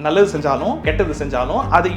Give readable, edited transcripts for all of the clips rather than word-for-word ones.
நல்லது செஞ்சாலும் கெட்டது செஞ்சாலும் அது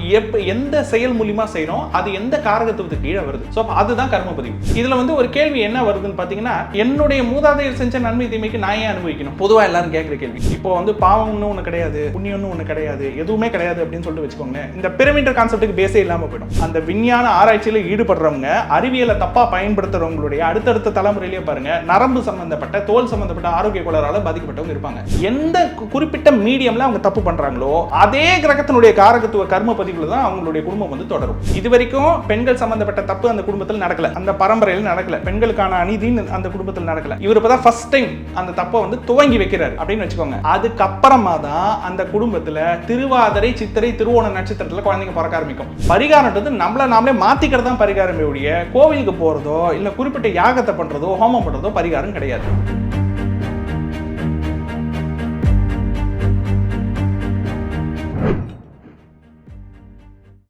எந்த செயல் மூலியமா செய்யறோம், அது எந்த காரகத்துவத்துக்கு கீழே வருது. ஸோ அதுதான் கர்ம பதிவு. இதுல வந்து ஒரு கேள்வி என்ன வருதுன்னு பாத்தீங்கன்னா, என்னுடைய மூதாதையர் செஞ்ச நன்மை தீமைக்கு நான் ஏன் அனுபவிக்கணும்? பொதுவா எல்லாரும் கேட்கிற கேள்வி. இப்போ வந்து பாவம்னு ஒண்ணு கிடையாது, புண்ணியம்னு ஒண்ணு கிடையாது, எதுவுமே கிடையாது அப்படின்னு சொல்லிட்டு வச்சுக்கோங்க. இந்த பிரமிட் கான்செப்ட்டுக்கு பேஸே இல்லாம போயிடும். அந்த விஞ்ஞான ஆராய்ச்சியில ஈடுபடுறவங்க, அறிவியலை தப்பா பயன்படுத்துறவங்களுடைய அடுத்தடுத்த தலைமுறையிலேயே பாருங்க, நரம்பு சம்பந்தப்பட்ட தோல் சம்பந்தப்பட்ட ஆரோக்கிய கோளாறால பாதிக்கப்பட்டவங்க இருப்பாங்க. எந்த குறிப்பிட்ட மீடியம்ல அவங்க தப்பு பண்றாங்களோ அதே கிரகத்தினுடைய காரகத்துவ கர்ம பதிவுல தான் அவங்களுடைய குடும்பம் வந்து தொடரும். இது வரைக்கும் பெண்கள் சம்பந்தப்பட்ட தப்பு அந்த குடும்பத்தில் நடக்கல, அந்த பரம்பரையில் நடக்கல, பெண்களுக்கான அநீதி அந்த குடும்பத்தில் நடக்கல. இவர் இப்பதான் ஃபர்ஸ்ட் டைம் அந்த தப்பை வந்து துவங்கி வைக்கிறார் அப்படின்னு வச்சுக்கோங்க. அதுக்கப்புறமா தான் அந்த குடும்பத்துல திருவாதிரை, சித்திரை, திருவோண நட்சத்திரத்துல குழந்தைங்க பிறக்க ஆரம்பிக்கும். பரிகாரம்ன்றது நம்மள நாமளே மாத்திக்கிறது தான் பரிகாரமே ஒழிய கோவிலுக்கு போறதோ இல்ல குறிப்பிட்ட யாகத்தை பண்றதோ ஹோமம் பண்றதோ பரிகாரம் கிடையாது.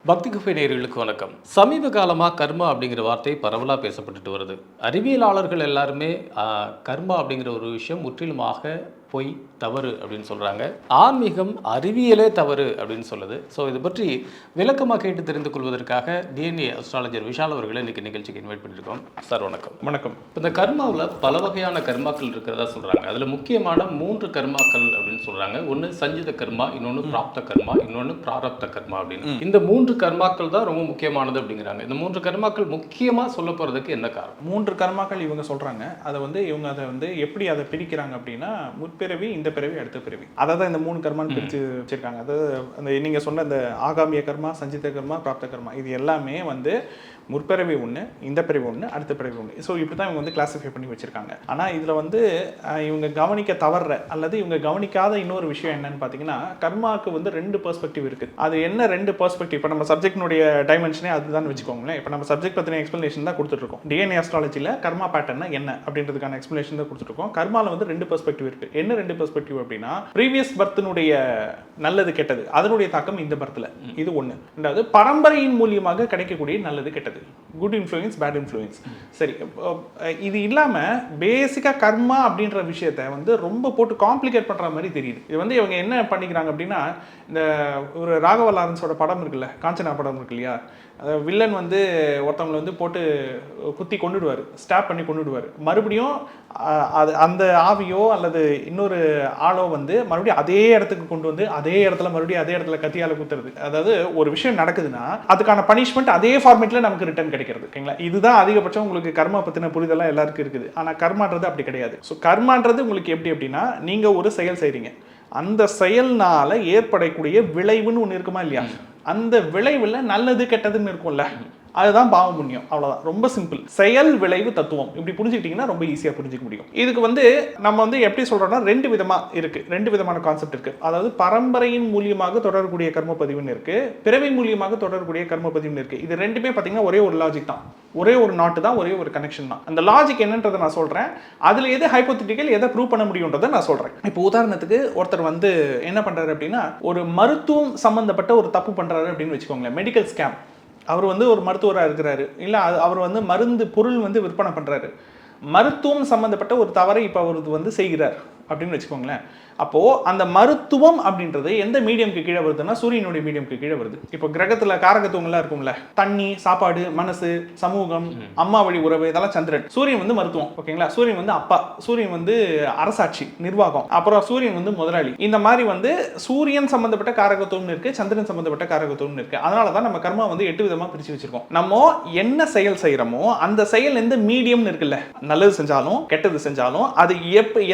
பக்தி குஃபே நேயர்களுக்கு வணக்கம். சமீப காலமாக கர்மா அப்படிங்கிற வார்த்தை பரவலாக பேசப்பட்டுட்டு வருது. அறிவியலாளர்கள் எல்லாருமே கர்மா அப்படிங்கிற ஒரு விஷயம் முற்றிலுமாக பொய், தவறு அப்படின்னு சொல்கிறாங்க. ஆன்மீகம் அறிவியலே தவறு அப்படின்னு சொல்லுது. ஸோ இதை பற்றி விளக்கமாக கேட்டு தெரிந்து கொள்வதற்காக டிஎன்ஏ அஸ்ட்ராலஜர் விஷால் அவர்களை இன்றைக்கி நிகழ்ச்சிக்கு இன்வைட் பண்ணியிருக்கோம். சார் வணக்கம். வணக்கம். இந்த கர்மாவில் பல வகையான கர்மாக்கள் இருக்கிறதா சொல்கிறாங்க. அதில் முக்கியமான 3 கர்மாக்கள் அப்படின்னு சொல்கிறாங்க. ஒன்று சஞ்சித கர்மா, இன்னொன்று பிராப்த கர்மா, இன்னொன்று பிராரப்த கர்மா அப்படின்னு. இந்த 3 கர்மாக்கள் தான் ரொம்ப முக்கியமானது அப்படிங்கிறாங்க. இந்த 3 கர்மாக்கள் முக்கியமாக சொல்ல போகிறதுக்கு என்ன காரணம்? 3 கர்மாக்கள் இவங்க சொல்கிறாங்க. அதை வந்து இவங்க அதை வந்து எப்படி அதை பிரிக்கிறாங்க அப்படின்னா, முற்பிறவி, இந்த பிறவி, அடுத்த பிறவி, அதை தான் இந்த 3 கர்மான்னு பிரித்து வச்சிருக்காங்க. அதாவது அந்த நீங்கள் சொன்ன அந்த ஆகாமிய கர்மா, சஞ்சித கர்மா, பிராப்த கர்மா, இது எல்லாமே வந்து முற்பிறவி ஒன்று, இந்த பிறவி ஒன்று, அடுத்த பிறவி ஒன்று. ஸோ இப்படி தான் இவங்க வந்து கிளாஸிஃபை பண்ணி வச்சுருக்காங்க. ஆனால் இதில் வந்து இவங்க கவனிக்க தவற அல்லது இவங்க கவனிக்காத இன்னொரு விஷயம் என்னன்னு பார்த்தீங்கன்னா, கர்மாவுக்கு வந்து 2 பெர்ஸ்பெக்டிவ் இருக்குது. அது என்ன 2 பெர்ஸ்பெக்டிவ்? இப்போ நம்ம சப்ஜெக்டினுடைய டைமென்ஷனே அதுதான் வச்சுக்கோங்களேன். இப்போ நம்ம சப்ஜெக்ட் பற்றின எக்ஸ்பிளனேஷன் தான் கொடுத்துட்ருக்கோம். டிஎன்ஏ அஸ்ட்ராலஜியில் கர்மா பேட்டர்னா என்ன அப்படின்றதுக்கான எக்ஸ்பிளனேஷன் தான் கொடுத்துருக்கோம். கர்மாவில் வந்து 2 பெர்ஸ்பெக்டிவ் இருக்குது. என்ன 2 பெர்ஸ்பெக்டிவ் அப்படின்னா, ப்ரீவியஸ் பர்த்தினுடைய நல்லது கெட்டது அதனுடைய தாக்கம் இந்த பர்த்தில், இது ஒன்று. ரெண்டாவது பரம்பரையின் மூலியமாக கிடைக்கக்கூடிய நல்லது கெட்டது, குட் இன்ஃப்ளூயன்ஸ், பேட் இன்ஃப்ளூயன்ஸ். சரி, இது இல்லாமல் பேசிக்காக கர்மா அப்படின்ற விஷயத்தை வந்து ரொம்ப போட்டு காம்ப்ளிகேட் பண்ணுற மாதிரி தெரியுது. இது வந்து இவங்க என்ன பண்ணிக்கிறாங்க அப்படின்னா, இந்த ஒரு ராகவ லாரன்ஸோட படம் இருக்குல்ல, காஞ்சனா படம் இருக்கு இல்லையா, அதாவது வில்லன் வந்து ஒருத்தவங்களை வந்து போட்டு குத்தி கொண்டுடுவார், ஸ்டாப் பண்ணி கொண்டுடுவார். மறுபடியும் அது அந்த ஆவியோ அல்லது இன்னொரு ஆளோ வந்து மறுபடியும் அதே இடத்துக்கு கொண்டு வந்து அதே இடத்துல மறுபடியும் அதே இடத்துல கத்தியால் குத்துறது. அதாவது ஒரு விஷயம் நடக்குதுன்னா அதுக்கான பனிஷ்மெண்ட் அதே ஃபார்மேட்டில் நமக்கு ரிட்டர்ன் கிடைக்கிறது. ஓகேங்களா? இதுதான் அதிகபட்சம் உங்களுக்கு கர்மா பற்றின புரிதெல்லாம் எல்லாருக்கும் இருக்குது. ஆனால் கர்மான்றது அப்படி கிடையாது. ஸோ கர்மான்றது உங்களுக்கு எப்படி அப்படின்னா, நீங்கள் ஒரு செயல் செய்கிறீங்க, அந்த செயல்னால ஏற்படக்கூடிய விளைவுன்னு ஒன்று இருக்குமா இல்லையா, அந்த விளைவில் நல்லது கெட்டதுன்னு இருக்கும்ல, அதுதான் பாவம் புண்ணியம். அவ்வளோதான், ரொம்ப சிம்பிள். செயல் விளைவு தத்துவம் இப்படி புரிஞ்சுக்கிட்டீங்கன்னா ரொம்ப ஈஸியாக புரிஞ்சிக்க முடியும். இதுக்கு வந்து நம்ம வந்து எப்படி சொல்கிறோம்னா 2 விதமாக இருக்குது, 2 விதமான கான்செப்ட் இருக்குது. அதாவது பரம்பரையின் மூலியமாக தொடரக்கூடிய கர்ம பதிவுன்னு இருக்குது, பிறவி மூலியமாக தொடரக்கூடிய கர்ம பதிவுன்னு இருக்குது. இது ரெண்டுமே பார்த்தீங்கன்னா ஒரே ஒரு லாஜிக் தான், ஒரே ஒரு நாட்டு தான், ஒரே ஒரு கனெக்ஷன் தான். அந்த லாஜிக் என்னன்றதை நான் சொல்கிறேன், அதில் எது ஹைப்போதெட்டிக்கல், எதை ப்ரூவ் பண்ண முடியுன்றதை நான் சொல்கிறேன். இப்போ உதாரணத்துக்கு ஒருத்தர் வந்து என்ன பண்ணுறாரு அப்படின்னா, ஒரு மருத்துவம் சம்மந்தப்பட்ட ஒரு தப்பு பண்ணுறாரு அப்படின்னு வச்சுக்கோங்களேன், மெடிக்கல் ஸ்கேம். அவர் வந்து ஒரு மருத்துவராக இருக்கிறாரு, இல்லை அவர் வந்து மருந்து பொருள் வந்து விற்பனை பண்ணுறாரு, மருத்துவம் சம்மந்தப்பட்ட ஒரு தவறை இப்போ அவர் வந்து செய்கிறார் அப்படின்னு வச்சுக்கோங்களேன். அப்போது அந்த மருத்துவம் அப்படின்றது எந்த மீடியம்க்கு கீழே வருதுன்னா சூரியனுடைய மீடியம்க்கு கீழே வருது. இப்போ கிரகத்தில் காரகத்துவங்கள்லாம் இருக்கும்ல, தண்ணி, சாப்பாடு, மனசு, சமூகம், அம்மா வழி உறவு, இதெல்லாம் சந்திரன். சூரியன் வந்து மருத்துவம். ஓகேங்களா? சூரியன் வந்து அப்பா, சூரியன் வந்து அரசாட்சி, நிர்வாகம், அப்புறம் சூரியன் வந்து முதலாளி. இந்த மாதிரி வந்து சூரியன் சம்பந்தப்பட்ட காரகத்துவம்னு இருக்கு, சந்திரன் சம்பந்தப்பட்ட காரகத்துவம்னு இருக்கு. அதனால தான் நம்ம கர்மா வந்து 8 விதமாக பிரித்து வச்சிருக்கோம். நம்ம என்ன செயல் செய்கிறோமோ அந்த செயல் எந்த மீடியம்னு இருக்குல்ல, நல்லது செஞ்சாலும் கெட்டது செஞ்சாலும் அது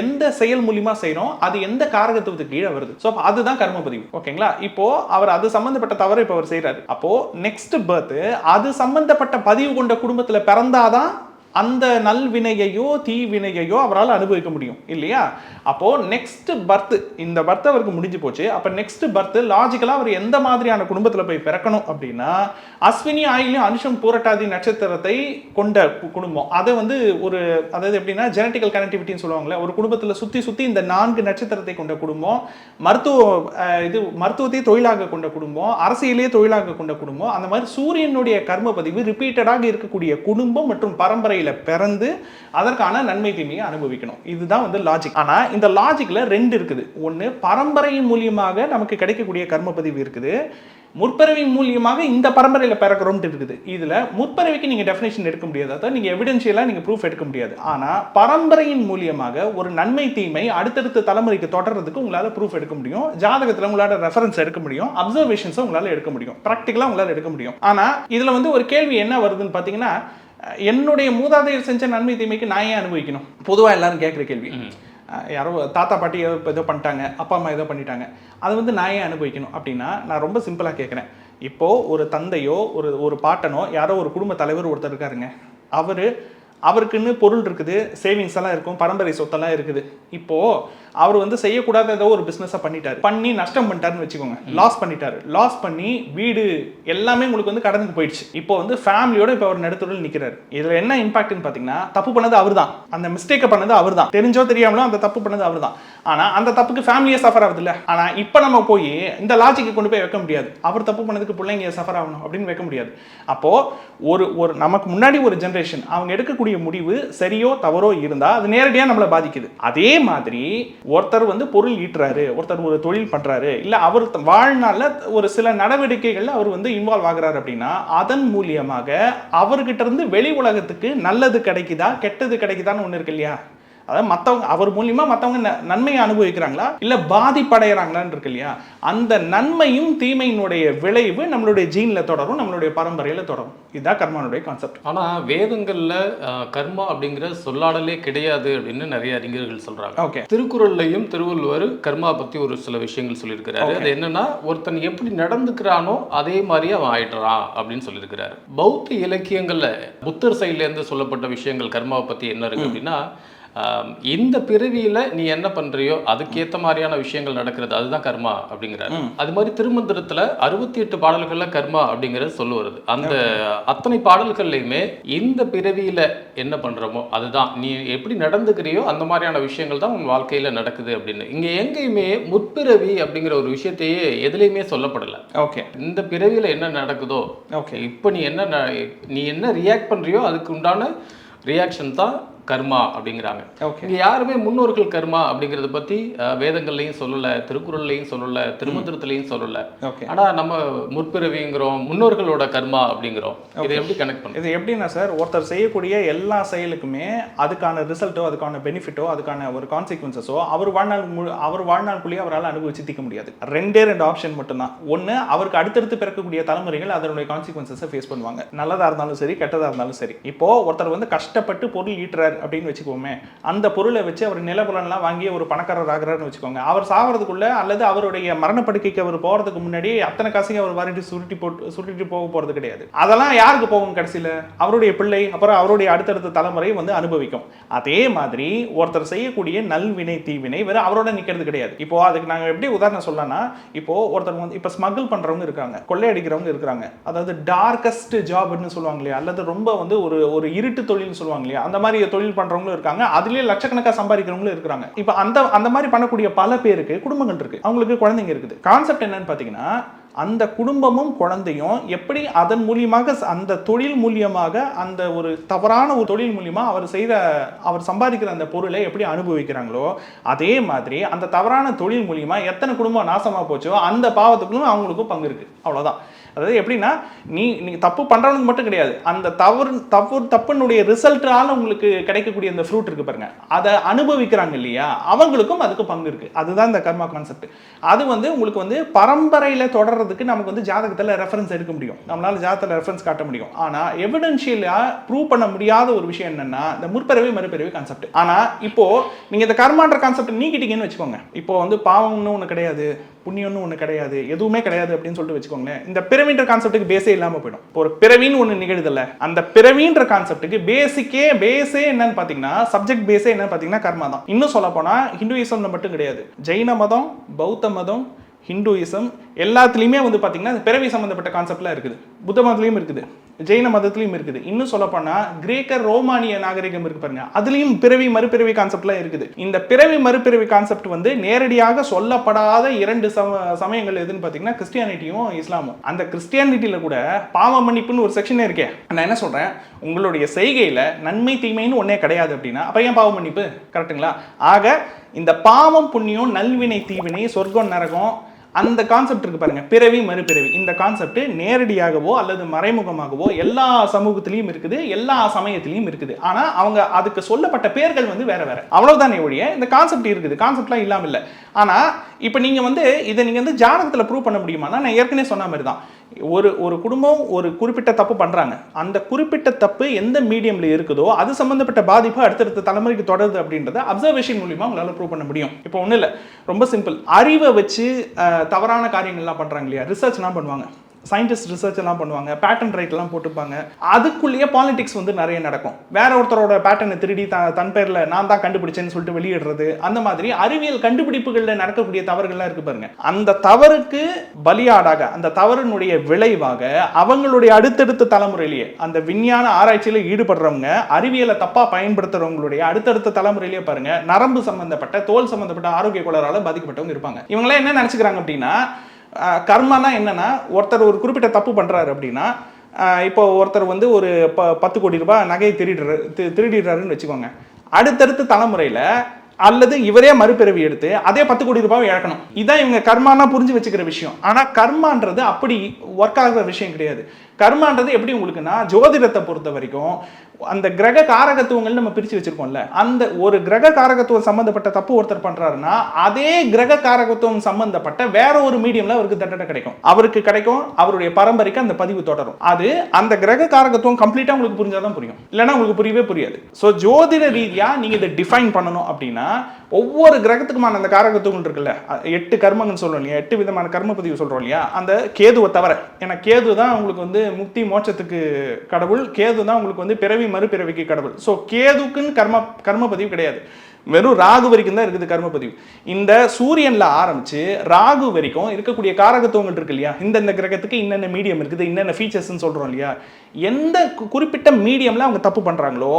எந்த செயல் மூலியமா செய்யறோம், அது எந்த காரகத்துவத்துக்கு கீழே வருது. சோ அதுதான் கர்ம பதிவு. ஓகேங்களா? இப்போ அவர் அது சம்பந்தப்பட்ட தவறு இப்போ அவர் செய்யறாரு. அப்போ நெக்ஸ்ட் பர்த் அது சம்பந்தப்பட்ட பதிவு கொண்ட குடும்பத்துல பிறந்தாதான் அந்த நல்வினையையோ தீவினையையோ அவரால் அனுபவிக்க முடியும் இல்லையா? அப்போ நெக்ஸ்ட் பர்த், இந்த பர்த் அவருக்கு முடிஞ்சு போச்சு. அப்ப நெக்ஸ்ட் பர்த் லாஜிக்கலா அவர் எந்த மாதிரியான குடும்பத்துல போய் பிறக்கணும் அப்படின்னா, அஸ்வினி, ஆயில்யம், அனுஷம், பூரட்டாதி நட்சத்திரத்தை கொண்ட குடும்பம். அதை வந்து ஒரு, அதாவது எப்படின்னா ஜெனட்டிக்கல் கனெக்டிவிட்டின்னு சொல்லுவாங்களே, ஒரு குடும்பத்துல சுத்தி சுத்தி இந்த 4 நட்சத்திரத்தை கொண்ட குடும்பம், மருத்துவத்தை தொழிலாக கொண்ட குடும்பம், அரசியலே தொழிலாக கொண்ட குடும்பம், அந்த மாதிரி சூரியனுடைய கர்ம பதிவு ரிப்பீட்டடாக இருக்கக்கூடிய குடும்பம் மற்றும் பரம்பரை பரம்பரையில பிறந்து அதற்கான நன்மை தீமையை அனுபவிக்கணும். இதுதான் வந்து லாஜிக். ஆனா இந்த லாஜிக்ல ரெண்டு இருக்குது. ஒன்னு, பரம்பரையின் மூலியமாக நமக்கு கிடைக்கக்கூடிய கர்ம பதிவு இருக்குது, முற்பிறவின் மூலியமாக இந்த பரம்பரையில் பிறக்கிறோம்ட்டு இருக்குது. இதுல முற்பிறவிக்கு நீங்க டெஃபினேஷன் எடுக்க முடியாது, அதாவது நீங்க எவிடென்ஷியலா நீங்க ப்ரூஃப் எடுக்க முடியாது. ஆனா பரம்பரையின் மூலியமாக ஒரு நன்மை தீமை அடுத்தடுத்த தலைமுறைக்கு தொடர்றதுக்கு உங்களால ப்ரூஃப் எடுக்க முடியும். ஜாதகத்துல உங்களால ரெஃபரன்ஸ் எடுக்க முடியும், அப்சர்வேஷன்ஸ் உங்களால எடுக்க முடியும், பிராக்டிகலா உங்களால எடுக்க முடியும். ஆனா இதுல வந்து ஒரு கேள்வி என்ன வருதுன்னு பாத்தீங்கன்னா, என்னுடைய மூதாதையர் செஞ்ச நன்மை தீமைக்கு நான் ஏன் அனுபவிக்கணும்? பொதுவா எல்லாரும் கேட்குற கேள்வி. யாரோ தாத்தா பாட்டி ஏதோ பண்ணிட்டாங்க, அப்பா அம்மா ஏதோ பண்ணிட்டாங்க, அது வந்து நான் ஏன் அனுபவிக்கணும் அப்படின்னா, நான் ரொம்ப சிம்பிளாக கேட்குறேன். இப்போது ஒரு தந்தையோ ஒரு பாட்டனோ யாரோ ஒரு குடும்ப தலைவர் ஒருத்தர் இருக்காருங்க, அவருக்குன்னு பொருள் இருக்குது, சேவிங்ஸ் எல்லாம் இருக்கும், பரம்பரை சொத்தெல்லாம் இருக்குது. இப்போது அவர் வந்து செய்யக்கூடாத ஏதோ ஒரு பிஸ்னஸை பண்ணி நஷ்டம் பண்ணிட்டாருன்னு வச்சுக்கோங்க, லாஸ் பண்ணி வீடு எல்லாமே உங்களுக்கு வந்து கடனுக்கு போயிடுச்சு. இப்போ வந்து ஃபேமிலியோட இப்போ அவர் நடுத்தொழில் நிற்கிறாரு. இதில் என்ன இம்பாக்ட்னு பார்த்தீங்கன்னா, தப்பு பண்ணது அவர் தான், அந்த மிஸ்டேக்கை பண்ணது அவர் தான், தெரிஞ்சோ தெரியாமலோ அந்த தப்பு பண்ணது அவர் தான். ஆனால் அந்த தப்புக்கு ஃபேமிலியே சஃபர் ஆகுது இல்லை. ஆனால் இப்போ நம்ம போய் இந்த லாஜிக்கை கொண்டு போய் வைக்க முடியாது, அவர் தப்பு பண்ணதுக்கு பிள்ளைங்க சஃபர் ஆகணும் அப்படின்னு வைக்க முடியாது. அப்போது ஒரு நமக்கு முன்னாடி ஒரு ஜென்ரேஷன் அவங்க எடுக்கக்கூடிய முடிவு சரியோ தவறோ இருந்தா அது நேரடியா நம்மளை பாதிக்குது. அதே மாதிரி ஒருத்தர் வந்து பொருள் ஈட்டுறாரு, ஒருத்தர் ஒரு தொழில் பண்றாரு, இல்ல அவர் வாழ்நாள்ல ஒரு சில நடவடிக்கைகள்ல அவர் வந்து இன்வால்வ் ஆகுறாரு அப்படின்னா, அதன் மூலியமாக அவர்கிட்ட இருந்து வெளி உலகத்துக்கு நல்லது கிடைக்குதா கெட்டது கிடைக்குதான்னு ஒண்ணு இருக்கு இல்லையா? அதாவது மற்றவங்க அவர் மூலியமா மற்றவங்க நன்மையை அனுபவிக்கிறாங்களா இல்ல பாதிப்படைகிறாங்களான்னு இருக்கு இல்லையா? அந்த நன்மையும் தீமையினுடைய விளைவு நம்மளுடைய ஜீன்ல தொடரும், நம்மளுடைய பரம்பரையில தொடரும். இதுதான் கர்மானுடைய கான்செப்ட். ஆனா வேதங்கள்ல கர்மா அப்படிங்கிற சொல்லாடலே கிடையாது அப்படின்னு நிறைய அறிஞர்கள் சொல்றாங்க. ஓகே. திருக்குறள்லையும் திருவள்ளுவர் கர்மா பத்தி ஒரு சில விஷயங்கள் சொல்லியிருக்கிறாரு. அது என்னன்னா, ஒருத்தன் எப்படி நடந்துக்கிறானோ அதே மாதிரி அவன் ஆயிடுறான் அப்படின்னு சொல்லியிருக்கிறாரு. பௌத்த இலக்கியங்கள்ல புத்தர் சைட்ல இருந்து சொல்லப்பட்ட விஷயங்கள் கர்மாவை பத்தி என்ன இருக்கு அப்படின்னா, இந்த பிறவியில நீ என்ன பண்றியோ அதுக்கேற்ற மாதிரியான விஷயங்கள் நடக்கிறது, அதுதான் கர்மா அப்படிங்கிறாரு. அது மாதிரி திருமந்திரத்துல 68 பாடல்கள்ல கர்மா அப்படிங்கிறது சொல்ல வருது. அந்த அத்தனை பாடல்கள்லையுமே இந்த பிறவியில என்ன பண்றோமோ அதுதான், நீ எப்படி நடந்துக்கிறியோ அந்த மாதிரியான விஷயங்கள் தான் உன் வாழ்க்கையில நடக்குது அப்படின்னு. இங்க எங்கேயுமே முற்பிறவி அப்படிங்கிற ஒரு விஷயத்தையே எதுலையுமே சொல்லப்படல. ஓகே. இந்த பிறவியில என்ன நடக்குதோ, ஓகே, இப்போ நீ என்ன ரியாக்ட் பண்றியோ அதுக்கு உண்டான ரியாக்ஷன் தான் கர்மா அப்படிங்கிறாங்க. இங்க யாருமே முன்னோர்கள் கர்மா அப்படிங்கறத பத்தி வேதங்கள்லையும் சொல்லல, திருக்குறள்லையும் சொல்லல, திருமந்திரத்திலையும் சொல்லல. ஆனா நம்ம முற்பிறவிங்கிறோம், முன்னோர்களோட கர்மா அப்படிங்கிறோம். இதை எப்படி கனெக்ட் பண்ணும்? இது எப்படின்னா சார், ஒருத்தர் செய்யக்கூடிய எல்லா செயலுக்குமே அதுக்கான ரிசல்ட்டோ, அதுக்கான பெனிஃபிட்டோ, அதுக்கான ஒரு கான்சிக்வன்சஸோ அவர் வாழ்நாளுக்குள்ளேயே அவரால் அனுபவிச்சு தீர்க்க முடியாது. ரெண்டு ஆப்ஷன் மட்டும்தான். ஒன்று, அவருக்கு அடுத்தடுத்து பிறக்கக்கூடிய தலைமுறைகள் அதனுடைய கான்சிக்வன்சஸை ஃபேஸ் பண்ணுவாங்க, நல்லதா இருந்தாலும் சரி கெட்டதா இருந்தாலும் சரி. இப்போ ஒருத்தர் வந்து கஷ்டப்பட்டு பொருள் ஈட்டுறாரு அப்படின்னு வச்சுக்கோமே, அந்த பொருளை வச்சு அவர் நிலபுலன்லாம் வாங்கி ஒரு பணக்காரர் ஆகிறாருன்னு வச்சுக்கோங்க. அவர் சாகிறதுக்குள்ள அல்லது அவருடைய மரணப்படுக்கைக்கு அவர் போறதுக்கு முன்னாடி அத்தனை காசையும் அவர் வாரிட்டு சுருட்டிட்டு போக போறது கிடையாது. அதெல்லாம் யாருக்கு போகும்? கடைசியில் அவருடைய பிள்ளை, அப்புறம் அவருடைய அடுத்தடுத்த தலைமுறை வந்து அனுபவிக்கும். அதே மாதிரி ஒருத்தர் செய்யக்கூடிய நல்வினை தீவினை வேற அவரோட நிக்கிறது கிடையாது. இப்போ அதுக்கு நாங்கள் எப்படி உதாரணம் சொல்லலாம்னா, இப்போ ஒருத்தர் வந்து இப்போ ஸ்மகிள் பண்றவங்க இருக்காங்க, கொள்ளையடிக்கிறவங்க இருக்காங்க, அதாவது டார்கஸ்ட் ஜாப்னு சொல்லுவாங்க இல்லையா, அல்லது ரொம்ப வந்து ஒரு இருட்டு தொழில்னு சொல்லுவாங்க இல்லையா, அந்த மாதிரி தொழில் பண்றவங்களும் இருக்காங்க, அதுலயே லட்சக்கணக்காக சம்பாதிக்கிறவங்களும் இருக்காங்க. இப்ப அந்த மாதிரி பண்ணக்கூடிய பல பேருக்கு குடும்பங்கள் இருக்கு, அவங்களுக்கு குழந்தைங்க இருக்குது. கான்செப்ட் என்னன்னு பாத்தீங்கன்னா, அந்த குடும்பமும் குழந்தையும் எப்படி அதன் மூலியமாக அந்த தொழில் மூலியமாக அந்த ஒரு தவறான ஒரு தொழில் மூலியமா அவர் சம்பாதிக்கிற அந்த பொருளை எப்படி அனுபவிக்கிறாங்களோ, அதே மாதிரி அந்த தவறான தொழில் மூலியமா எத்தனை குடும்பம் நாசமா போச்சோ அந்த பாவத்துக்கும் அவங்களுக்கும் பங்கு இருக்கு. அவ்வளவுதான். அதாவது எப்படின்னா, நீங்க தப்பு பண்றவனுக்கு மட்டும் கிடையாது, அந்த தப்புனுடைய ரிசல்ட்டால உங்களுக்கு கிடைக்கக்கூடிய அந்த ஃப்ரூட் இருக்கு பாருங்க, அதை அனுபவிக்கிறாங்க இல்லையா, அவங்களுக்கும் அதுக்கு பங்கு இருக்கு. அதுதான் இந்த கர்மா கான்செப்ட். அது வந்து உங்களுக்கு வந்து பரம்பரையில தொடர்றதுக்கு நமக்கு வந்து ஜாதகத்துல ரெஃபரன்ஸ் எடுக்க முடியும், நம்மளால ஜாதகத்துல ரெஃபரன்ஸ் காட்ட முடியும். ஆனா எவிடென்ஷியலா ப்ரூவ் பண்ண முடியாத ஒரு விஷயம் என்னன்னா, இந்த முற்பிறவி மறுபிறவி கான்செப்ட். ஆனா இப்போ நீங்க இந்த கர்மான்ற கான்செப்ட் நீக்கிட்டீங்கன்னு வச்சுக்கோங்க, இப்போ வந்து பாவம்னு ஒண்ணு கிடையாது, புண்ணியம்னு ஒண்ணு கிடையாது, எதுவுமே கிடையாது அப்படின்னு சொல்லிட்டு வச்சுக்கோங்களேன், இந்த பிறவின்ற கான்செப்ட்டுக்கு பேஸே இல்லாம போயிடும். ஒரு பிறவின்னு ஒண்ணு நிகழுதுல்ல, அந்த பிறவின்ற கான்செப்ட்டுக்கு பேஸே என்னன்னு பாத்தீங்கன்னா, சப்ஜெக்ட் பேஸே என்னன்னு பாத்தீங்கன்னா கர்மா தான். இன்னும் சொல்ல போனா ஹிந்துயிசம்ல மட்டும் கிடையாது, ஜெயின மதம், பௌத்த மதம், ஹிந்துயிசம் எல்லாத்துலயுமே வந்து பாத்தீங்கன்னா பிறவி சம்பந்தப்பட்ட கான்செப்ட்லாம் இருக்குது. புத்த மதத்திலயும் இருக்குது, ஜெயின மதத்திலையும் இருக்குது. இன்னும் சொல்லப்போனா கிரேக்க ரோமானிய நாகரிகம் இருக்கு பாருங்க, அதுலயும் பிறவி மறுபிறவி கான்செப்ட்லாம் இருக்குது. இந்த பிறவி மறுபிறவி கான்செப்ட் வந்து நேரடியாக சொல்லப்படாத 2 சமயங்கள் எதுன்னு பார்த்தீங்கன்னா கிறிஸ்டியானிட்டியும் இஸ்லாமும். அந்த கிறிஸ்டியானிட்டியில கூட பாவ மன்னிப்புன்னு ஒரு செக்ஷனே இருக்கே. நான் என்ன சொல்றேன், உங்களுடைய செய்கையில நன்மை தீமைன்னு ஒன்னே கிடையாது அப்படின்னா அப்ப ஏன் பாவ மன்னிப்பு? கரெக்டுங்களா? ஆக இந்த பாவம் புண்ணியம் நல்வினை தீவினை சொர்க்கம் நரகம் அந்த கான்செப்ட் இருக்கு பாருங்க, பிறவி மறுபிறவி. இந்த கான்செப்ட் நேரடியாகவோ அல்லது மறைமுகமாகவோ எல்லா சமூகத்திலையும் இருக்குது, எல்லா சமயத்திலையும் இருக்குது. ஆனா அவங்க அதுக்கு சொல்லப்பட்ட பேர்கள் வந்து வேற வேற, அவ்வளவுதானே ஒழிய இந்த கான்செப்ட் இருக்குது, கான்செப்ட்லாம் இல்லாம இல்லை. ஆனா இப்போ நீங்க வந்து இதை நீங்க வந்து ஜாதகத்தில் ப்ரூவ் பண்ண முடியுமானா, நான் ஏற்கனவே சொன்ன மாதிரி தான், ஒரு குடும்பம் ஒரு குறிப்பிட்ட தப்பு பண்றாங்க, அந்த குறிப்பிட்ட தப்பு எந்த மீடியம்ல இருக்குதோ அது சம்பந்தப்பட்ட பாதிப்பு அடுத்தடுத்த தலைமுறைக்கு தொடருது அப்படின்றத அப்சர்வேஷன் மூலியமா உங்களால ப்ரூவ் பண்ண முடியும். இப்போ ஒன்றும் இல்லை, ரொம்ப சிம்பிள். அறிவை வச்சு தவறான காரியங்கள்லாம் பண்றாங்க இல்லையா, ரிசர்ச்லாம் பண்ணுவாங்க, சயின்டிஸ்ட் ரிசர்ச் எல்லாம் பண்ணுவாங்க, பேட்டன் ரைட் எல்லாம் போட்டுப்பாங்க. அதுக்குள்ளேயே பாலிடிக்ஸ் வந்து நிறைய நடக்கும். வேற ஒருத்தரோட பேட்டனை திருடி தன் பேர்ல நான் தான் கண்டுபிடிச்சேன்னு சொல்லிட்டு வெளியிடுறது, அந்த மாதிரி அறிவியல் கண்டுபிடிப்புகளில் நடக்கக்கூடிய தவறுகள்லாம் இருக்கு பாருங்க. அந்த தவறுக்கு பலியாடாக, அந்த தவறினுடைய விளைவாக அவங்களுடைய அடுத்தடுத்த தலைமுறையிலேயே அந்த விஞ்ஞான ஆராய்ச்சியில ஈடுபடுறவங்க, அறிவியலை தப்பா பயன்படுத்துறவங்களுடைய அடுத்தடுத்த தலைமுறையிலேயே பாருங்க நரம்பு சம்பந்தப்பட்ட தோல் சம்பந்தப்பட்ட ஆரோக்கிய கோளாறால பாதிக்கப்பட்டவங்க இருப்பாங்க. இவங்களாம் என்ன நினைச்சுக்கிறாங்க அப்படின்னா, கர்மானா என்னன்னா, ஒருத்தர் ஒரு குறிப்பிட்ட தப்பு பண்றாரு அப்படின்னா, இப்போ ஒருத்தர் வந்து ஒரு 10 கோடி ரூபாய் நகையை திருடிடுறாருன்னு வச்சுக்கோங்க, அடுத்தடுத்த தலைமுறையில அல்லது இவரே மறுபிறவி எடுத்து அதே 10 கோடி ரூபாய் இழக்கணும். இதான் இவங்க கர்மானா புரிஞ்சு வச்சுக்கிற விஷயம். ஆனா கர்மான்றது அப்படி ஒர்க் ஆகிற விஷயம் கிடையாது. கர்மான்றது எப்படி உங்களுக்குன்னா, ஜோதிடத்தை பொறுத்த வரைக்கும் அந்த கிரக காரகத்துவங்கள் நம்ம பிரிச்சு வச்சிருக்கோம்ல, அந்த ஒரு கிரக காரகத்துவம் சம்பந்தப்பட்ட தப்பு ஒருத்தர் பண்றாருன்னா அதே கிரக காரகத்துவம் சம்பந்தப்பட்ட வேற ஒரு மீடியம்ல அவருக்கு தண்டனை கிடைக்கும், அவருக்கு கிடைக்கும், அவருடைய பரம்பரைக்கு அந்த பதிவு தொடரும். அது அந்த கிரக காரகத்துவம் கம்ப்ளீட்டா உங்களுக்கு புரிஞ்சாதான் புரியும், இல்லைன்னா உங்களுக்கு புரியவே புரியாது. ஸோ ஜோதிட ரீதியா நீங்க இதை டிஃபைன் பண்ணணும் அப்படின்னா, ஒவ்வொரு கிரகத்துக்குமான அந்த காரகத்துவங்கள் இருக்குல்ல, 8 கர்மங்கள்னு சொல்றோம் இல்லையா, 8 விதமான கர்ம பதிவு சொல்றோம் இல்லையா, அந்த கேதுவை தவிர, ஏன்னா கேது தான் உங்களுக்கு வந்து முக்தி மோட்சத்துக்கு கடவுள், கேது தான் உங்களுக்கு வந்து பிறவி மறுபிறவிக்கு கடவுள். ஸோ கேதுக்குன்னு கர்ம பதிவு கிடையாது, வெறும் ராகு வரைக்கும் தான் இருக்குது கர்ம பதிவு. இந்த சூரியன்ல ஆரம்பிச்சு ராகு வரைக்கும் இருக்கக்கூடிய காரகத்துவங்கள் இருக்கு இல்லையா, இந்த கிரகத்துக்கு இன்னென்ன மீடியம் இருக்குது, இன்னென்ன ஃபீச்சர்ஸ்ன்னு சொல்றோம் இல்லையா, எந்த குறிப்பிட்ட மீடியம்ல அவங்க தப்பு பண்றாங்களோ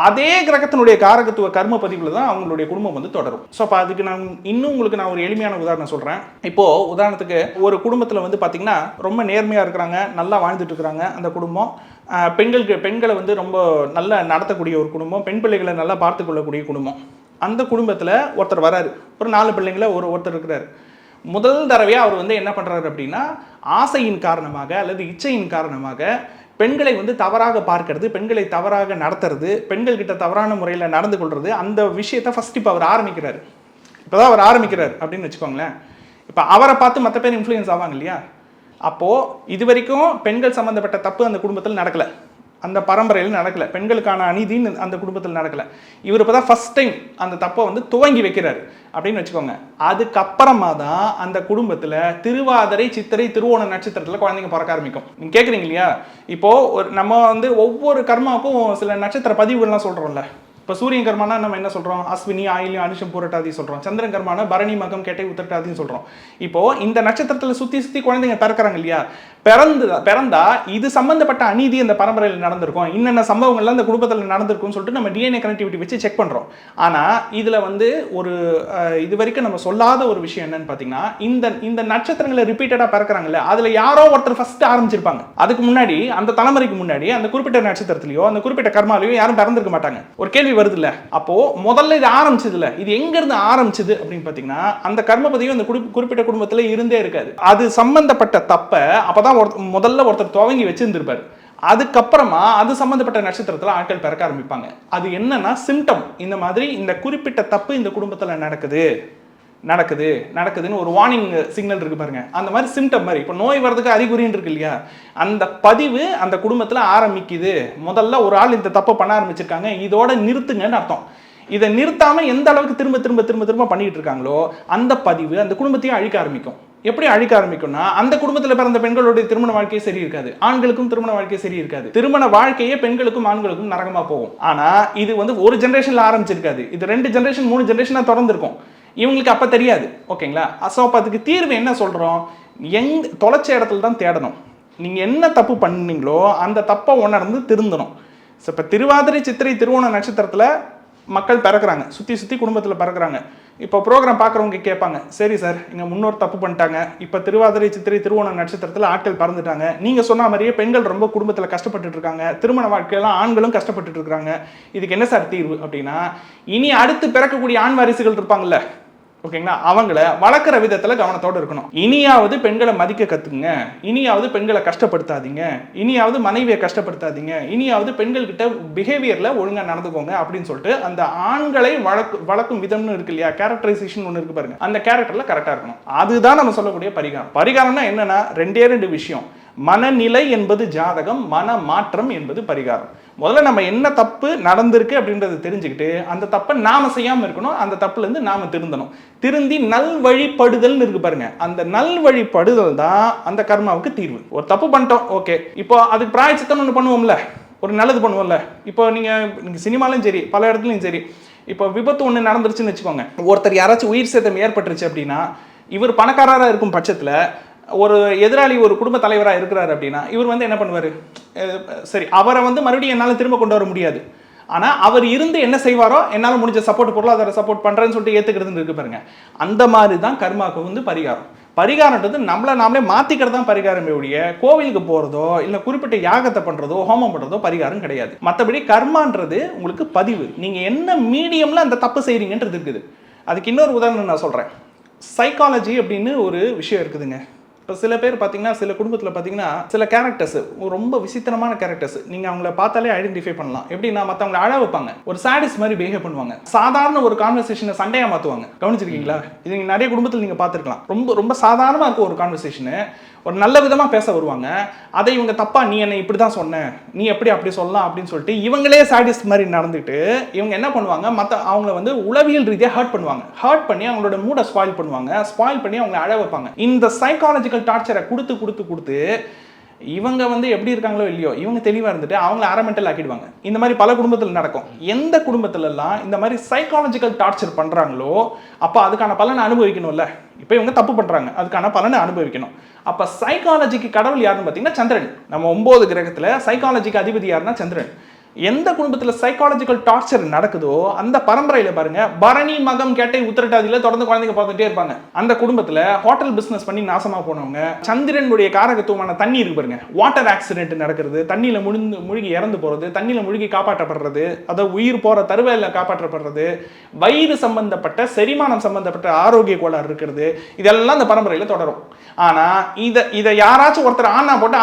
அதே கிரகத்தினுடைய காரகத்துவ கர்ம பதிவுல தான் அவங்களுடைய குடும்பம் வந்து தொடரும். ஸோ அப்போ அதுக்கு நான் இன்னும் உங்களுக்கு நான் ஒரு எளிமையான உதாரணம் சொல்றேன். இப்போ உதாரணத்துக்கு ஒரு குடும்பத்துல வந்து பாத்தீங்கன்னா ரொம்ப நேர்மையா இருக்கிறாங்க, நல்லா வாழ்ந்துட்டு இருக்கிறாங்க அந்த குடும்பம், பெண்களை வந்து ரொம்ப நல்லா நடத்தக்கூடிய ஒரு குடும்பம், பெண் பிள்ளைகளை நல்லா பார்த்து கொள்ளக்கூடிய குடும்பம். அந்த குடும்பத்தில் ஒருத்தர் வராரு, ஒரு 4 பிள்ளைங்கள ஒருத்தர் இருக்கிறார். முதல் தடவையாக அவர் வந்து என்ன பண்ணுறாரு அப்படின்னா, ஆசையின் காரணமாக அல்லது இச்சையின் காரணமாக பெண்களை வந்து தவறாக பார்க்கறது, பெண்களை தவறாக நடத்துறது, பெண்கள்கிட்ட தவறான முறையில் நடந்து கொள்வது, அந்த விஷயத்தை ஃபர்ஸ்ட் இப்போ அவர் ஆரம்பிக்கிறார். இப்போதான் அவர் ஆரம்பிக்கிறார் அப்படின்னு வச்சுக்கோங்களேன். இப்போ அவரை பார்த்து மற்ற பேர் இன்ஃப்ளூயன்ஸ் ஆவாங்க இல்லையா. அப்போது இது வரைக்கும் பெண்கள் சம்மந்தப்பட்ட தப்பு அந்த குடும்பத்தில் நடக்கலை, அந்த பரம்பரையில் நடக்கலை, பெண்களுக்கான அநீதின்னு அந்த குடும்பத்தில் நடக்கலை. இவர் இப்போ தான் ஃபர்ஸ்ட் டைம் அந்த தப்பை வந்து துவங்கி வைக்கிறாரு அப்படின்னு வச்சுக்கோங்க. அதுக்கப்புறமா தான் அந்த குடும்பத்தில் திருவாதிரை சித்திரை திருவோண நட்சத்திரத்தில் குழந்தைங்க பிறக்க ஆரம்பிக்கும். நீங்கள் கேட்குறீங்க இல்லையா, இப்போது நம்ம வந்து ஒவ்வொரு கர்மாவுக்கும் சில நட்சத்திர பதிவுகள்லாம் சொல்கிறோம்ல. இப்போ சூரியன் கர்மானா நம்ம என்ன சொல்கிறோம், அஸ்வினி ஆயில்யம் அனுஷம் பூரட்டாதி சொல்கிறோம், சந்திரன் கர்மானா பரணி மகம் கேட்டை உத்திரட்டாதின்னு சொல்கிறோம். இப்போது இந்த நட்சத்திரத்தில் சுற்றி குழந்தைங்க பிறக்கிறாங்க இல்லையா, பிறந்தா இது சம்பந்தப்பட்ட அநீதி அந்த பரம்பரையில் நடந்திருக்கும், இன்னென்ன சம்பவங்கள்லாம் இந்த குடும்பத்தில் நடந்திருக்கும்னு சொல்லிட்டு நம்ம டிஎன்ஏ கனெக்டிவிட்டி வச்சு செக் பண்ணுறோம். ஆனால் இதில் வந்து ஒரு இது வரைக்கும் நம்ம சொல்லாத ஒரு விஷயம் என்னன்னு பார்த்தீங்கன்னா, இந்த நட்சத்திரங்களை ரிப்பீட்டடாக பிறக்கிறாங்கல்ல, அதில் யாரோ ஒருத்தர் ஃபர்ஸ்ட் ஆரம்பிச்சிருப்பாங்க. அதுக்கு முன்னாடி அந்த தலைமுறைக்கு முன்னாடி அந்த குறிப்பிட்ட நட்சத்திரத்திலையோ அந்த குறிப்பிட்ட கர்மாலையோ யாரும் பிறந்திருக்க மாட்டாங்க. ஒரு கேள்வி வருது இல்ல, அப்போ முதல்ல இது ஆரம்பிச்சது இல்ல, இது எங்க இருந்து ஆரம்பிச்சது அப்படின்னு பாத்தீங்கன்னா, அந்த கர்ம பதிவு அந்த குறிப்பிட்ட குடும்பத்துல இருந்தே இருக்காது. அது சம்பந்தப்பட்ட தப்ப அப்பதான் முதல்ல ஒருத்தர் துவங்கி வச்சிருந்திருப்பாரு. அதுக்கப்புறமா அது சம்பந்தப்பட்ட நட்சத்திரத்துல ஆட்கள் பிறக்க ஆரம்பிப்பாங்க. அது என்னன்னா சிம்டம், இந்த மாதிரி இந்த குறிப்பிட்ட தப்பு இந்த குடும்பத்துல நடக்குதுன்னு ஒரு வார்னிங் சிக்னல் இருக்கு பாருங்க, அந்த மாதிரி சிம்டம் மாதிரி. இப்போ நோய் வர்றதுக்கு அறிகுறின்னு இருக்கு இல்லையா, அந்த பதிவு அந்த குடும்பத்தில் ஆரம்பிக்குது. முதல்ல ஒரு ஆள் இந்த தப்பை பண்ண ஆரம்பிச்சிருக்காங்க, இதோட நிறுத்துங்கன்னு அர்த்தம். இதை நிறுத்தாம எந்த அளவுக்கு திரும்ப பண்ணிட்டு இருக்காங்களோ அந்த பதிவு அந்த குடும்பத்தையும் அழிக்க ஆரம்பிக்கும். எப்படி அழிக்க ஆரம்பிக்கும்னா, அந்த குடும்பத்தில் பிறந்த பெண்களுடைய திருமண வாழ்க்கையே சரி இருக்காது, ஆண்களுக்கும் திருமண வாழ்க்கையே சரி இருக்காது, திருமண வாழ்க்கையே பெண்களுக்கும் ஆண்களுக்கும் நரகமா போகும். ஆனா இது வந்து ஒரு ஜெனரேஷன்ல ஆரம்பிச்சிருக்காது, இது 2 ஜெனரேஷன் 3 ஜெனரேஷனா தொடர்ந்து இருக்கும். இவங்களுக்கு அப்ப தெரியாது. ஓகேங்களா. ஸோ அப்போ அதுக்கு தீர்வு என்ன சொல்றோம், தொலைச்ச இடத்துல தான் தேடணும். நீங்கள் என்ன தப்பு பண்ணீங்களோ அந்த தப்பை உணர்ந்து திருந்தணும். ஸோ இப்போ திருவாதிரை சித்திரை திருவோண நட்சத்திரத்தில் மக்கள் பிறக்கிறாங்க, சுற்றி குடும்பத்தில் பிறக்கிறாங்க. இப்போ ப்ரோக்ராம் பார்க்குறவங்க கேட்பாங்க, சரி சார் இங்கே முன்னோர் தப்பு பண்ணிட்டாங்க, இப்போ திருவாதிரை சித்திரை திருவோண நட்சத்திரத்தில் ஆட்கள் பறந்துட்டாங்க, நீங்கள் சொன்ன மாதிரியே பெண்கள் ரொம்ப குடும்பத்தில் கஷ்டப்பட்டுட்டு இருக்காங்க, திருமண வாழ்க்கையெல்லாம் ஆண்களும் கஷ்டப்பட்டுட்டு இருக்காங்க, இதுக்கு என்ன சார் தீர்வு அப்படின்னா, இனி அடுத்து பிறக்கக்கூடிய ஆண் வாரிசுகள் இருப்பாங்கல்ல, ஓகேங்களா, அவங்கள வளர்க்குற விதத்தில் கவனத்தோடு இருக்கணும். இனியாவது பெண்களை மதிக்க கற்றுக்குங்க, இனியாவது பெண்களை கஷ்டப்படுத்தாதீங்க, இனியாவது மனைவியை கஷ்டப்படுத்தாதீங்க, இனியாவது பெண்கள்கிட்ட பிஹேவியரில் ஒழுங்காக நடந்துக்கோங்க அப்படின்னு சொல்லிட்டு அந்த ஆண்களை வளர்க்கும் விதம்னு இருக்கு இல்லையா, கேரக்டரைசேஷன் ஒன்று இருக்கு பாருங்க, அந்த கேரக்டரில் கரெக்டாக இருக்கணும். அதுதான் நம்ம சொல்லக்கூடிய பரிகாரம். பரிகாரம்னா என்னன்னா ரெண்டு விஷயம். மனநிலை என்பது ஜாதகம், மன மாற்றம் என்பது பரிகாரம். முதல்ல நம்ம என்ன தப்பு நடந்திருக்கு அப்படின்றத தெரிஞ்சுக்கிட்டு அந்த தப்பை நாம செய்யாமல் இருக்கணும், அந்த தப்புலேருந்து நாம திருந்தணும். திருந்தி நல்வழிப்படுதல் இருக்கு பாருங்க, அந்த நல்வழிப்படுதல் தான் அந்த கர்மாவுக்கு தீர்வு. ஒரு தப்பு பண்ணிட்டோம், ஓகே, இப்போ அதுக்கு பிராயச்சித்தம் ஒன்று பண்ணுவோம்ல, ஒரு நல்லது பண்ணுவோம்ல. இப்போ நீங்கள் சினிமாலையும் சரி பல இடத்துலையும் சரி, இப்போ விபத்து ஒன்று நடந்துருச்சுன்னு வச்சுக்கோங்க, ஒருத்தர் யாராச்சும் உயிர் சேதம் ஏற்பட்டுருச்சு அப்படின்னா, இவர் பணக்காரராக இருக்கும் பட்சத்தில் ஒரு எதிராளி ஒரு குடும்ப தலைவராக இருக்கிறாரு அப்படின்னா இவர் என்ன பண்ணுவார், சரி அவரை மறுபடியும் என்னால் திரும்ப கொண்டு வர முடியாது, ஆனால் அவர் இருந்து என்ன செய்வாரோ என்னால் முடிஞ்ச சப்போர்ட், பொருளாதார சப்போர்ட் பண்ணுறேன்னு சொல்லிட்டு ஏற்றுக்கிறதுன்னு இருக்கு பாருங்க. அந்த மாதிரி தான் கர்மாவுக்கு பரிகாரம். பரிகாரன்றது நாமளே மாற்றிக்கிறது தான் பரிகாரமே ஒழிய கோவிலுக்கு போகிறதோ இல்லை குறிப்பிட்ட யாகத்தை பண்ணுறதோ ஹோமம் பண்ணுறதோ பரிகாரம் கிடையாது. மற்றபடி கர்மான்றது உங்களுக்கு பதிவு, நீங்கள் என்ன மீடியமில் அந்த தப்பு செய்கிறீங்கன்றது இருக்குது. அதுக்கு இன்னொரு உதாரணம் நான் சொல்கிறேன். சைக்காலஜி அப்படின்னு ஒரு விஷயம் இருக்குதுங்க. இப்போ சில பேர் பார்த்தீங்கன்னா, சில குடும்பத்தில் பார்த்தீங்கன்னா சில கேரக்டர்ஸ் ரொம்ப விசித்திரமான கேரக்டர்ஸ், நீங்கள் அவங்கள பார்த்தாலே ஐடென்டிஃபை பண்ணலாம். எப்படின்னா மற்றவங்களை அழ வைப்பாங்க, ஒரு சாடிஸ் மாதிரி பிஹேவ் பண்ணுவாங்க, சாதாரண ஒரு கான்வர்சேஷனை சண்டையாக மாற்றுவாங்க. கவனிச்சிருக்கீங்களா? இது நிறைய குடும்பத்தில் நீங்கள் பார்த்துருக்கலாம். ரொம்ப சாதாரணமாக இருக்கும் ஒரு கான்வர்சேஷனு, ஒரு நல்ல விதமாக பேச வருவாங்க, அதை இவங்க தப்பா நீ என்னை இப்படி தான் சொன்ன, நீ எப்படி அப்படி சொல்லலாம் அப்படின்னு சொல்லிட்டு இவங்களே சாடிஸ்ட் மாதிரி நடந்துட்டு இவங்க என்ன பண்ணுவாங்க, அவங்கள உளவியல் ரீதியாக ஹர்ட் பண்ணுவாங்க. ஹர்ட் பண்ணி அவங்களோட மூடை ஸ்பாயில் பண்ணுவாங்க, ஸ்பாயில் பண்ணி அவங்களை அழ வைப்பாங்க. இந்த சைக்காலஜிக்கல் டார்ச்சரை கொடுத்து இவங்க எப்படி இருக்காங்களோ இல்லையோ, இவங்க தெளிவாக இருந்துட்டு அவங்கள அரமெண்டல் ஆக்கிடுவாங்க. இந்த மாதிரி பல குடும்பத்தில் நடக்கும். எந்த குடும்பத்திலலாம் இந்த மாதிரி சைக்காலஜிக்கல் டார்ச்சர் பண்ணுறாங்களோ அப்போ அதுக்கான பலனை அனுபவிக்கணும்ல. இப்போ இவங்க தப்பு பண்ணுறாங்க, அதுக்கான பலனை அனுபவிக்கணும். அப்போ சைக்காலஜிக்கு கடவுள் யாருன்னு பார்த்தீங்கன்னா சந்திரன். நம்ம 9 கிரகத்தில் சைக்காலஜிக்கு அதிபதி யாருன்னா சந்திரன். எந்த குடும்பத்தில் சைக்காலஜிக்கல் டார்ச்சர் நடக்குதோ அந்த பரம்பரையில் பாருங்க, பரணி மகம் கேட்டை உத்திரட்டாதியில் தொடர்ந்து குழந்தைங்க பார்த்துட்டே இருப்பாங்க. அந்த குடும்பத்தில் ஹோட்டல் பிஸ்னஸ் பண்ணி நாசமாக போனவங்க, சந்திரனுடைய காரகத்துவமான தண்ணி இருக்கு பாருங்க, வாட்டர் ஆக்சிடென்ட் நடக்கிறது, தண்ணியில் முழுகி இறந்து போகிறது, தண்ணியில் முழுகி காப்பாற்றப்படுறது, அதாவது உயிர் போகிற தருவையில் காப்பாற்றப்படுறது, வயிறு சம்பந்தப்பட்ட செரிமானம் சம்பந்தப்பட்ட ஆரோக்கிய கோளாறு இருக்கிறது, இதெல்லாம் அந்த பரம்பரையில் தொடரும். ஆனால் இதை யாராச்சும் ஒருத்தர் ஆனா போட்டு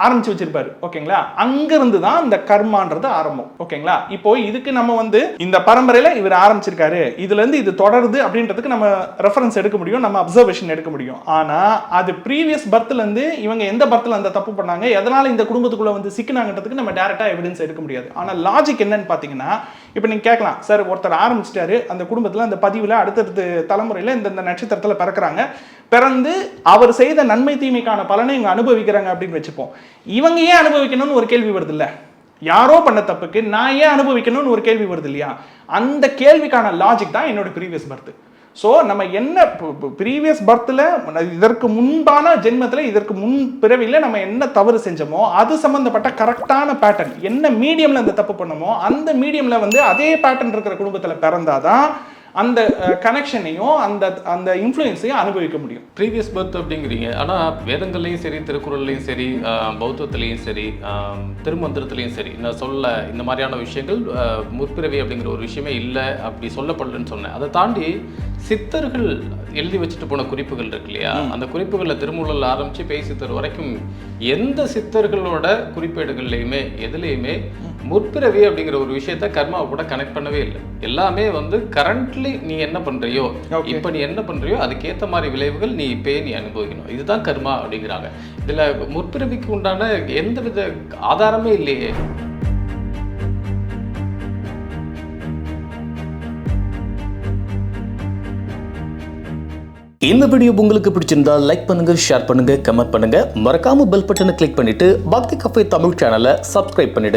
ஆரம்பிச்சு வச்சிருப்பாரு, ஓகேங்களா? அங்கிருந்து தான் இந்த கர்மான்றது ஆரம்பம், ஓகேங்களா? இப்போ இதுக்கு நம்ம இந்த பரம்பரையில இவர் ஆரம்பிச்சிருக்காரு, இதுல இருந்து இது தொடருது அப்படின்றதுக்கு நம்ம ரெஃபரன்ஸ் எடுக்க முடியும், நம்ம அப்சர்வேஷன் எடுக்க முடியும். ஆனா அது ப்ரீவியஸ் பர்த்ல இருந்து இவங்க எந்த பர்த்ல அந்த தப்பு பண்ணாங்க, எதனால இந்த குடும்பத்துக்குள்ள சிக்கினாங்கன்றதுக்கு நம்ம டைரக்டா எவிடன்ஸ் எடுக்க முடியாது. ஆனா லாஜிக் என்னன்னு பாத்தீங்கன்னா, இப்போ நீங்க கேட்கலாம், சார் ஒருத்தர் ஆரம்பிச்சிட்டாரு அந்த குடும்பத்துல, அந்த பதிவுல அடுத்தடுத்து தலைமுறையில இந்த நட்சத்திரத்துல பிறக்கிறாங்க, பிறந்து அவர் செய்த நன்மை தீமைக்கான பலனை இவங்க அனுபவிக்கிறாங்க அப்படின்னு வச்சுப்போம். இவங்க ஏன் அனுபவிக்கணும்னு ஒரு கேள்வி வருது இல்ல, யாரோ பண்ண தப்புக்கு நான் ஏன் அனுபவிக்கணும்னு ஒரு கேள்வி வருது இல்லையா? அந்த கேள்விக்கான லாஜிக் தான் என்னோட ப்ரீவியஸ் பர்த். ஸோ நம்ம என்ன ப்ரீவியஸ் பர்த்தில், இதற்கு முன்பான ஜென்மத்தில், இதற்கு முன் பிறவியில் நம்ம என்ன தவறு செஞ்சோமோ அது சம்மந்தப்பட்ட கரெக்டான பேட்டர்ன், என்ன மீடியமில் அந்த தப்பு பண்ணமோ அந்த மீடியமில் அதே பேட்டர்ன் இருக்கிற குடும்பத்தில் பிறந்தாதான் அந்த கனெக்ஷனையும் அந்த இன்ஃப்ளூயன்ஸையும் அனுபவிக்க முடியும். ப்ரீவியஸ் பர்த் அப்படிங்கிறீங்க, ஆனால் வேதங்கள்லையும் சரி, திருக்குறள்லையும் சரி, பௌத்தத்துலேயும் சரி, திருமந்திரத்துலேயும் சரி, நான் சொல்ல இந்த மாதிரியான விஷயங்கள் முற்பிறவி அப்படிங்கிற ஒரு விஷயமே இல்லை, அப்படி சொல்லப்படலன்னு சொன்னேன். அதை தாண்டி சித்தர்கள் எழுதி வச்சுட்டு போன குறிப்புகள் இருக்கு இல்லையா, அந்த குறிப்புகளில் திருமூலல் ஆரம்பித்து பேய் சித்தர் வரைக்கும் எந்த சித்தர்களோட குறிப்பேடுகள்லையுமே எதுலேயுமே முற்பிறவி அப்படிங்கிற ஒரு விஷயத்த கர்மாவை கூட கனெக்ட் பண்ணவே இல்லை. எல்லாமே கரண்ட்லி நீ என்ன பண்றியோ, இப்ப நீ என்ன பண்றியோ அதுக்கேற்ற மாதிரி விளைவுகள் நீ இப்பயே நீ அனுபவிக்கணும், இதுதான் கர்மா அப்படிங்கிறாங்க. இதுல முற்பிறவிக்கு உண்டான எந்தவித ஆதாரமே இல்லையே. இந்த வீடியோ உங்களுக்கு பிடிச்சிருந்தா லைக் பண்ணுங்க, ஷேர் பண்ணுங்க, கமெண்ட் பண்ணுங்க. மறக்காம பெல் பட்டனை கிளிக் பண்ணிட்டு பக்தி கஃபே தமிழ் சேனலை சப்ஸ்கிரைப் பண்ணிடுங்க.